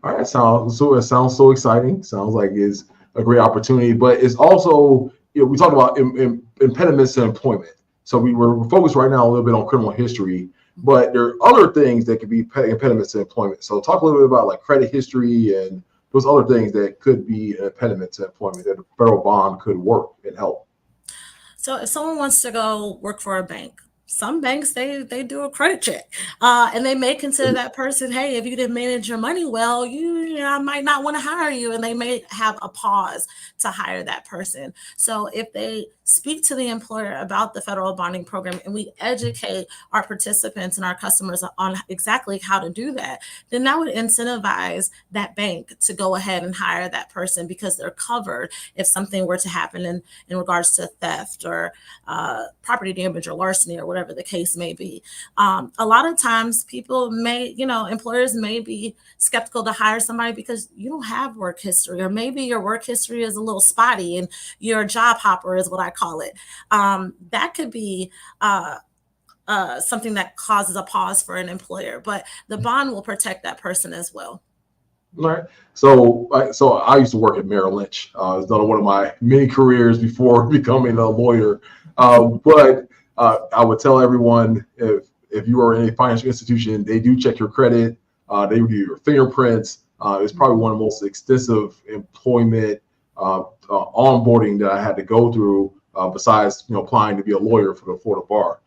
Speaker 2: right, it sounds so exciting. Sounds like it's a great opportunity, but it's also, we talked about impediments to employment. So we're focused right now a little bit on criminal history, but there are other things that could be impediments to employment. So talk a little bit about like credit history and those other things that could be an impediment to employment that a federal bond could work and help.
Speaker 4: So if someone wants to go work for a bank, some banks, they do a credit check, and they may consider that person, hey, if you didn't manage your money well, I might not want to hire you, and they may have a pause to hire that person. So if they speak to the employer about the federal bonding program and we educate our participants and our customers on exactly how to do that, then that would incentivize that bank to go ahead and hire that person because they're covered if something were to happen in regards to theft or property damage or larceny or whatever the case may be. A lot of times people employers may be skeptical to hire somebody because you don't have work history, or maybe your work history is a little spotty and you're a job hopper is what I call it. That could be something that causes a pause for an employer, but the bond will protect that person as well.
Speaker 2: All right. So I used to work at Merrill Lynch. It's done one of my many careers before becoming a lawyer. But I would tell everyone, if you are in a financial institution, they do check your credit. They review your fingerprints. It's probably one of the most extensive employment onboarding that I had to go through, besides applying to be a lawyer for the bar.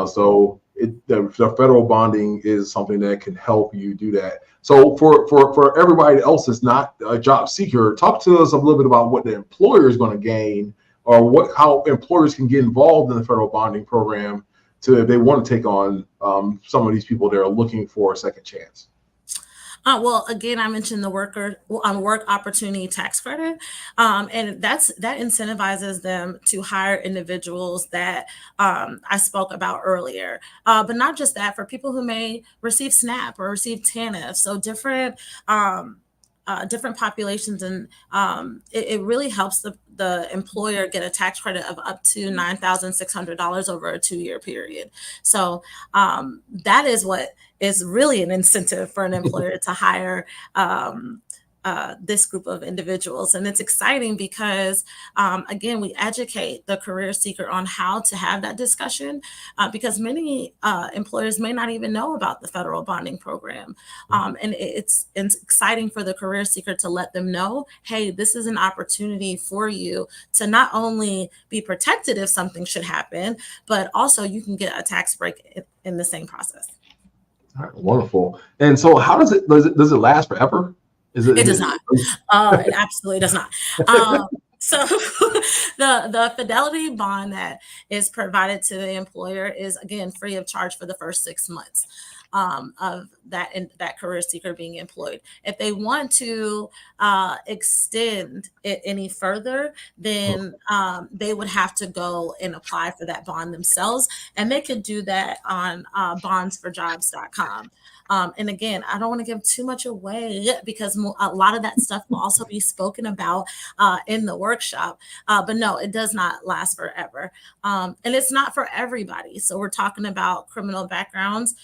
Speaker 2: So the federal bonding is something that can help you do that. So for everybody else that's not a job seeker, talk to us a little bit about what the employer is going to gain, or how employers can get involved in the federal bonding program if they want to take on some of these people that are looking for a second chance.
Speaker 4: Well, again, I mentioned the work opportunity tax credit, and that incentivizes them to hire individuals that I spoke about earlier. But not just that, for people who may receive SNAP or receive TANF, so different populations, and it really helps the employer get a tax credit of up to $9,600 over a 2-year period. So that is what is really an incentive for an employer to hire this group of individuals. And it's exciting because, again, we educate the career seeker on how to have that discussion, because many employers may not even know about the federal bonding program. And it's exciting for the career seeker to let them know, hey, this is an opportunity for you to not only be protected if something should happen, but also you can get a tax break in the same process.
Speaker 2: All right, wonderful. And so how does it last forever?
Speaker 4: It does not. It absolutely does not. So the fidelity bond that is provided to the employer is, again, free of charge for the first 6 months of that career seeker being employed. If they want to extend it any further, then they would have to go and apply for that bond themselves, and they could do that on bondsforjobs.com. And again, I don't want to give too much away because a lot of that stuff will also be spoken about in the workshop. But no, it does not last forever. And it's not for everybody. So we're talking about criminal backgrounds.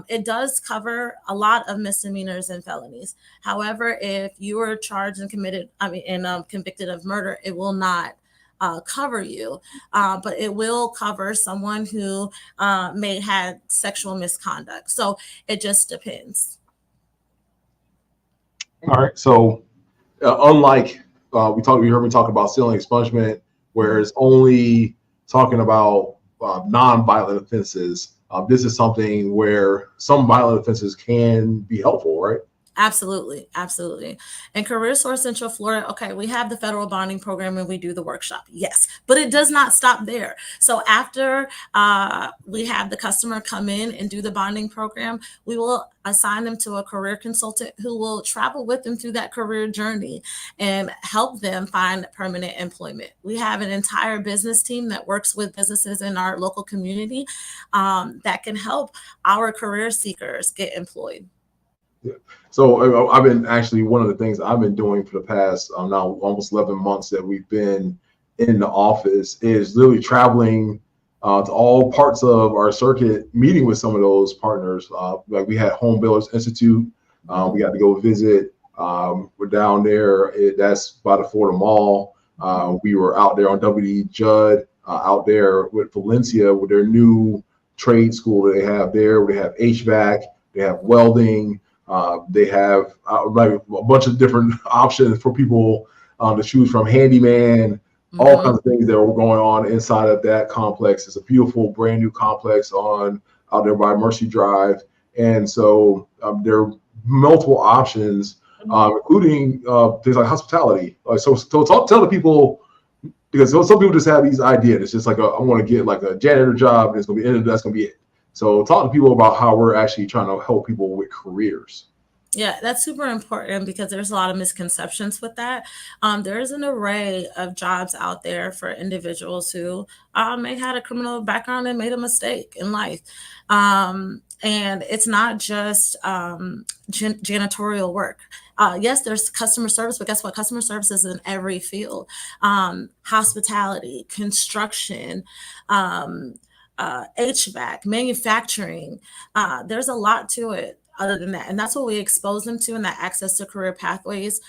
Speaker 4: It does cover a lot of misdemeanors and felonies. However, if you are charged and convicted of murder, it will not cover you, but it will cover someone who may have sexual misconduct. So it just depends.
Speaker 2: All right. So unlike you heard me talk about ceiling expungement, where it's only talking about non-violent offenses. This is something where some violent offenses can be helpful, right?
Speaker 4: Absolutely. Absolutely. And CareerSource Central Florida, okay, we have the federal bonding program and we do the workshop. Yes, but it does not stop there. So after we have the customer come in and do the bonding program, we will assign them to a career consultant who will travel with them through that career journey and help them find permanent employment. We have an entire business team that works with businesses in our local community that can help our career seekers get employed.
Speaker 2: Yeah. So I've been actually, one of the things I've been doing for the past now almost 11 months that we've been in the office is literally traveling to all parts of our circuit, meeting with some of those partners. Like we had Home Builders Institute. We got to go visit. We're down there. That's by the Florida Mall. We were out there on WD Judd, out there with Valencia with their new trade school that they have there. They have HVAC, they have welding. They have like a bunch of different options for people to choose from, handyman, all kinds of things that are going on inside of that complex. It's a beautiful brand new complex out there by Mercy Drive. And so there are multiple options, including things like hospitality. So tell the people, because some people just have these ideas. It's just like, I want to get like a janitor job, and it's going to be, that's going to be it. So talk to people about how we're actually trying to help people with careers.
Speaker 4: Yeah, that's super important because there's a lot of misconceptions with that. There is an array of jobs out there for individuals who may have had a criminal background and made a mistake in life. And it's not just janitorial work. Yes, there's customer service, but guess what? Customer service is in every field. Hospitality, construction, HVAC, manufacturing. There's a lot to it other than that. And that's what we expose them to in that Access to Career Pathways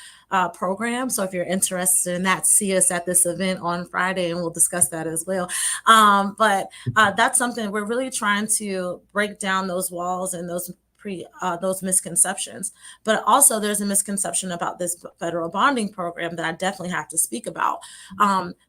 Speaker 4: program. So if you're interested in that, see us at this event on Friday and we'll discuss that as well. But that's something we're really trying to break down, those walls and those misconceptions. But also there's a misconception about this federal bonding program that I definitely have to speak about.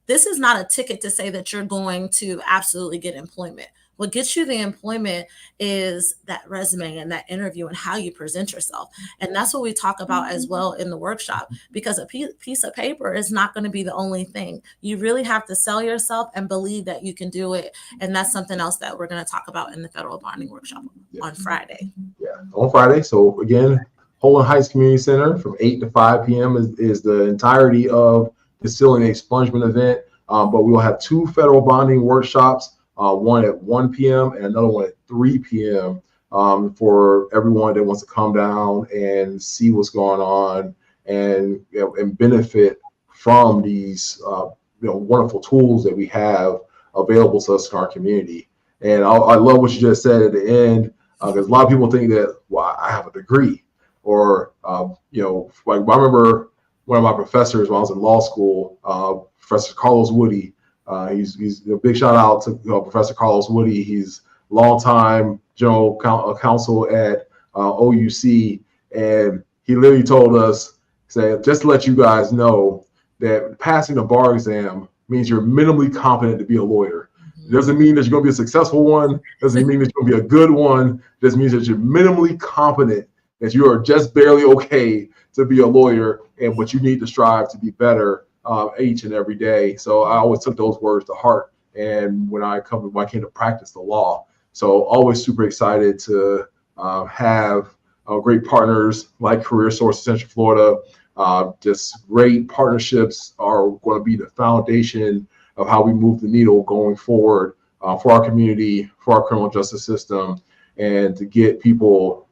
Speaker 4: This is not a ticket to say that you're going to absolutely get employment. What gets you the employment is that resume and that interview and how you present yourself. And that's what we talk about as well in the workshop, because a piece of paper is not going to be the only thing. You really have to sell yourself and believe that you can do it. And that's something else that we're going to talk about in the federal bonding workshop on Friday.
Speaker 2: Yeah, on Friday. So again, Holden Heights Community Center from 8 to 5 p.m. is the entirety of the ceiling expungement event. But we will have 2 federal bonding workshops. One at 1 p.m. and another one at 3 p.m. For everyone that wants to come down and see what's going on and benefit from these wonderful tools that we have available to us in our community. And I love what you just said at the end, because a lot of people think that, well, I have a degree, or like I remember one of my professors when I was in law school, Professor Carlos Woody. He's a big shout out to Professor Carlos Woody. He's longtime general counsel at OUC, and he literally told us, said, just to let you guys know that passing the bar exam means you're minimally competent to be a lawyer. It doesn't mean that you're going to be a successful one. It doesn't mean that you're going to be a good one. It just means that you're minimally competent, that you are just barely okay to be a lawyer, but you need to strive to be better each and every day. So I always took those words to heart, and when I came to practice the law. So always super excited to have great partners like CareerSource Central Florida. Just great partnerships are going to be the foundation of how we move the needle going forward for our community, for our criminal justice system, and to get people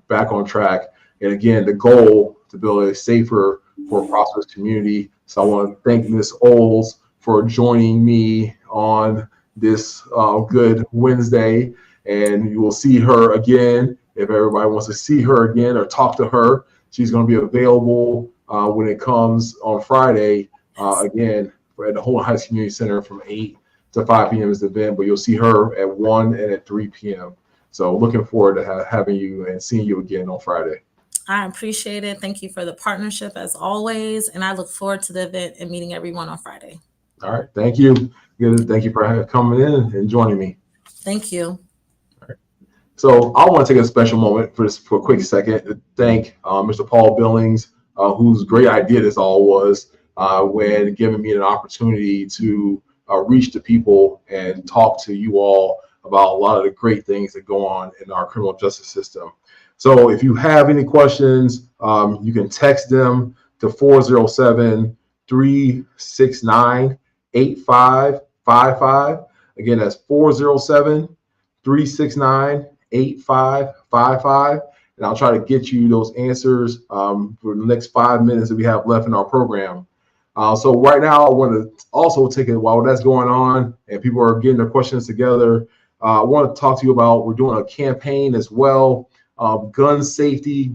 Speaker 2: back on track. And again, the goal to build a safer, more prosperous community. So I want to thank Ms. Oles for joining me on this good Wednesday. And you will see her again. If everybody wants to see her again or talk to her, she's going to be available when it comes on Friday. Again, at the Holden Heights Community Center from 8 to 5 p.m. is the event, but you'll see her at 1 and at 3 p.m. So looking forward to having you and seeing you again on Friday.
Speaker 4: I appreciate it. Thank you for the partnership as always. And I look forward to the event and meeting everyone on Friday.
Speaker 2: All right. Thank you. Thank you for coming in and joining me.
Speaker 4: Thank you.
Speaker 2: All right. So I want to take a special moment for a quick second to thank Mr. Paul Billings, whose great idea this all was when giving me an opportunity to reach the people and talk to you all about a lot of the great things that go on in our criminal justice system. So if you have any questions, you can text them to 407-369-8555. Again, that's 407-369-8555. And I'll try to get you those answers for the next 5 minutes that we have left in our program. So right now, I want to also take it while that's going on and people are getting their questions together. I want to talk to you about, we're doing a campaign as well. Gun safety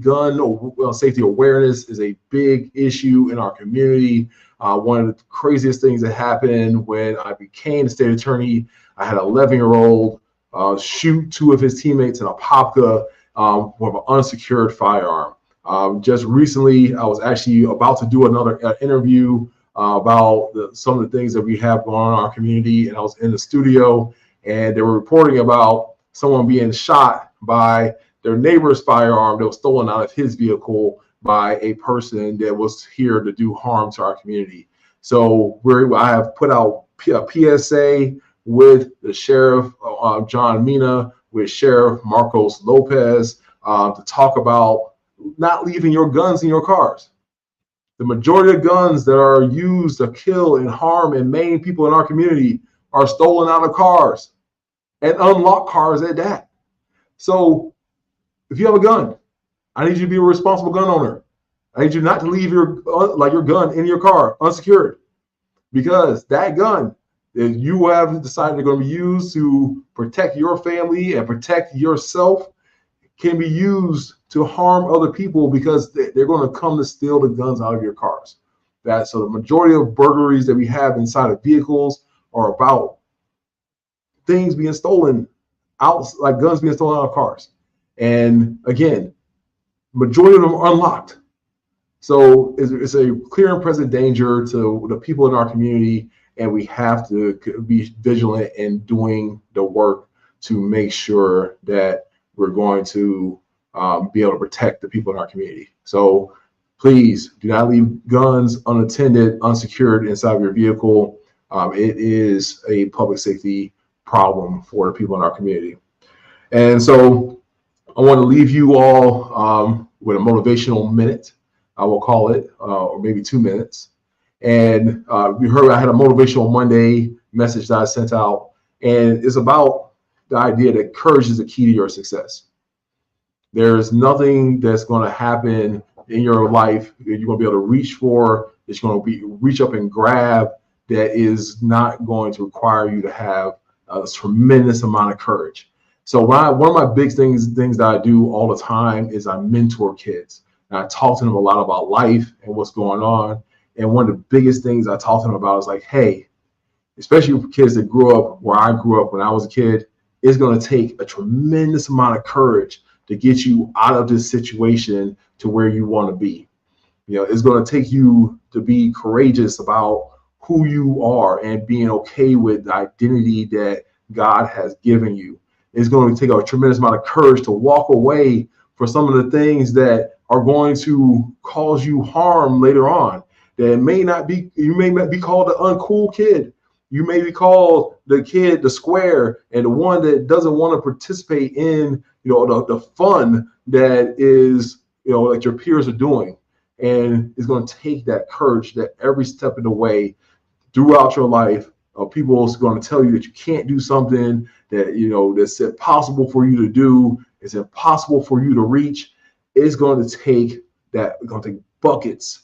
Speaker 2: awareness is a big issue in our community. One of the craziest things that happened when I became the state attorney, I had an 11-year-old shoot 2 of his teammates in a Popka with an unsecured firearm. Just recently, I was actually about to do another interview about some of the things that we have going on in our community, and I was in the studio, and they were reporting about someone being shot by their neighbor's firearm that was stolen out of his vehicle by a person that was here to do harm to our community. So I have put out a PSA with the Sheriff John Mina, with Sheriff Marcos Lopez to talk about not leaving your guns in your cars. The majority of guns that are used to kill and harm and maim people in our community are stolen out of cars and unlocked cars at that. So if you have a gun, I need you to be a responsible gun owner. I need you not to leave your gun in your car unsecured, because that gun that you have decided are going to be used to protect your family and protect yourself can be used to harm other people, because they're going to come to steal the guns out of your cars. So the majority of burglaries that we have inside of vehicles are about things being stolen out, like guns being stolen out of cars. And again, majority of them are unlocked. So it's a clear and present danger to the people in our community, and we have to be vigilant in doing the work to make sure that we're going to be able to protect the people in our community. So please do not leave guns unattended, unsecured inside of your vehicle. It is a public safety problem for the people in our community. And so I want to leave you all with a motivational minute, I will call it, or maybe 2 minutes. And you heard I had a Motivational Monday message that I sent out, and it's about the idea that courage is the key to your success. There's nothing that's going to happen in your life that you're going to be able to reach for, that's going to reach up and grab, that is not going to require you to have a tremendous amount of courage. So one of my big things that I do all the time is I mentor kids. And I talk to them a lot about life and what's going on. And one of the biggest things I talk to them about is like, hey, especially for kids that grew up where I grew up when I was a kid, it's going to take a tremendous amount of courage to get you out of this situation to where you want to be. You know, it's going to take you to be courageous about who you are and being okay with the identity that God has given you. It's going to take a tremendous amount of courage to walk away from some of the things that are going to cause you harm later on. That may not be, you may not be called the uncool kid. You may be called the kid, the square, and the one that doesn't want to participate in, you know, the fun that is, you know, like your peers are doing. And it's going to take that courage that every step of the way throughout your life, people are going to tell you that you can't do something, that, you know, that's impossible for you to do, it's impossible for you to reach. It's going to take buckets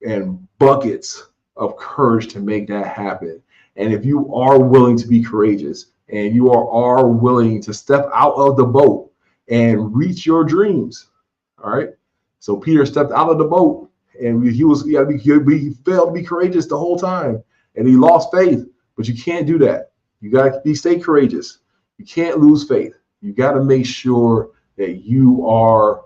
Speaker 2: and buckets of courage to make that happen. And if you are willing to be courageous and you are willing to step out of the boat and reach your dreams, all right? So Peter stepped out of the boat, and he failed to be courageous the whole time, and he lost faith. But you can't do that. You got to stay courageous. You can't lose faith. You got to make sure that you are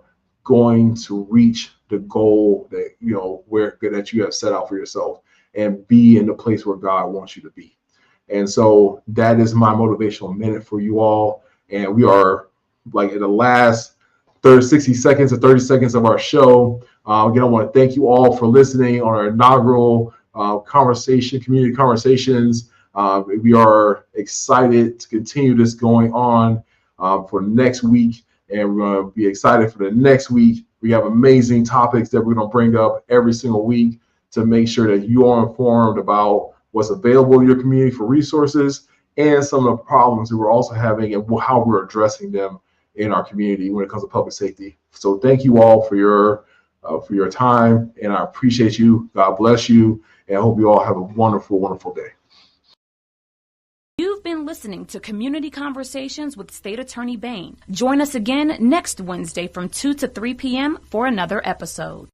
Speaker 2: going to reach the goal that that you have set out for yourself and be in the place where God wants you to be. And so that is my motivational minute for you all. And we are like in the last 60 seconds or 30 seconds of our show. Again, I want to thank you all for listening on our inaugural community conversations. We are excited to continue this going on for next week. And we're going to be excited for the next week. We have amazing topics that we're going to bring up every single week to make sure that you are informed about what's available in your community for resources and some of the problems that we're also having and how we're addressing them in our community when it comes to public safety. So thank you all for your time, and I appreciate you. God bless you, and I hope you all have a wonderful, wonderful day.
Speaker 1: You've been listening to Community Conversations with State Attorney Bain. Join us again next Wednesday from 2 to 3 p.m. for another episode.